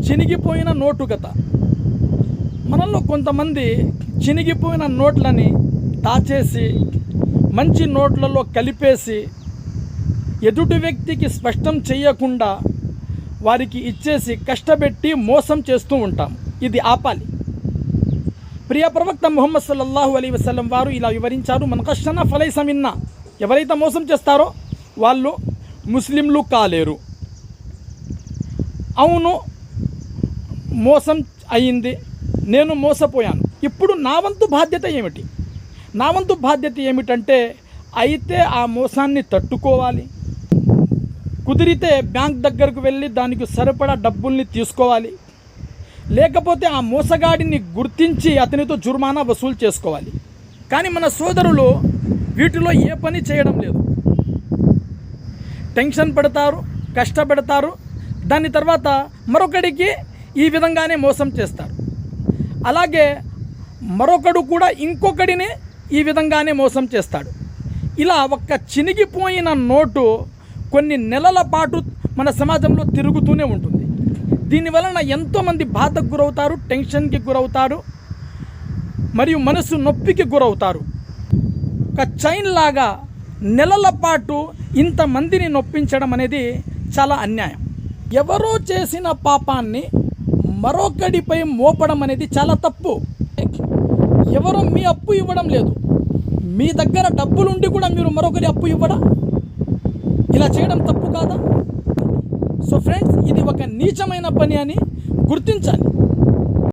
చినిగిపోయిన note కథ. మనలో కొంతమంది చినిగిపోయిన నోట్లని దాచేసి మంచి నోట్లలో కలిపేసి ఎదుటి వ్యక్తికి స్పష్టం చేయకుండా వారికి ఇచ్చేసి కష్టపెట్టి మోసం చేస్తూ ఉంటాం. ఇది ఆపాలి. ప్రియ ప్రవక్త ముహమ్మద్ సల్లల్లాహు అలైహి వసల్లం వారు ఇలా వివరించారు, మన కష్టన ఫలైస మిన్నా. ఎవరైతే మోసం చేస్తారో వాళ్ళు ముస్లింలు కాలేరు. అవును, మోసం అయింది, నేను మోసపోయాను. ఇప్పుడు నా వంతు బాధ్యత ఏమిటి? నా వంతు బాధ్యత ఏమిటంటే, అయితే ఆ మోసాన్ని తట్టుకోవాలి. కుదిరితే బ్యాంక్ దగ్గరకు వెళ్ళి దానికి సరిపడా డబ్బుల్ని తీసుకోవాలి. లేకపోతే ఆ మోసగాడిని గుర్తించి అతనితో జుర్మానా వసూలు చేసుకోవాలి. కానీ మన సోదరులు వీటిలో ఏ పని చేయడం లేదు. టెన్షన్ పడతారు, కష్టపెడతారు, దాని తర్వాత మరొకడికి ఈ విధంగానే మోసం చేస్తారు. అలాగే మరొకడు కూడా ఇంకొకడిని ఈ విధంగానే మోసం చేస్తాడు. ఇలా ఒక్క చినిగిపోయిన నోటు కొన్ని నెలల పాటు మన సమాజంలో తిరుగుతూనే ఉంటుంది. దీనివలన ఎంతోమంది బాధకు గురవుతారు, టెన్షన్కి గురవుతారు, మరియు మనసు నొప్పికి గురవుతారు. ఒక చైన్ లాగా నెలల పాటు ఇంతమందిని నొప్పించడం అనేది చాలా అన్యాయం. ఎవరో చేసిన పాపాన్ని మరొకడిపై మోపడం అనేది చాలా తప్పు. ఎవరో మీ అప్పు ఇవ్వడం లేదు, మీ దగ్గర డబ్బులుండి కూడా మీరు మరొకరి అప్పు ఇవ్వడం, ఇలా చేయడం తప్పు కాదా? సో ఫ్రెండ్స్, ఇది ఒక నీచమైన పని అని గుర్తించాలి.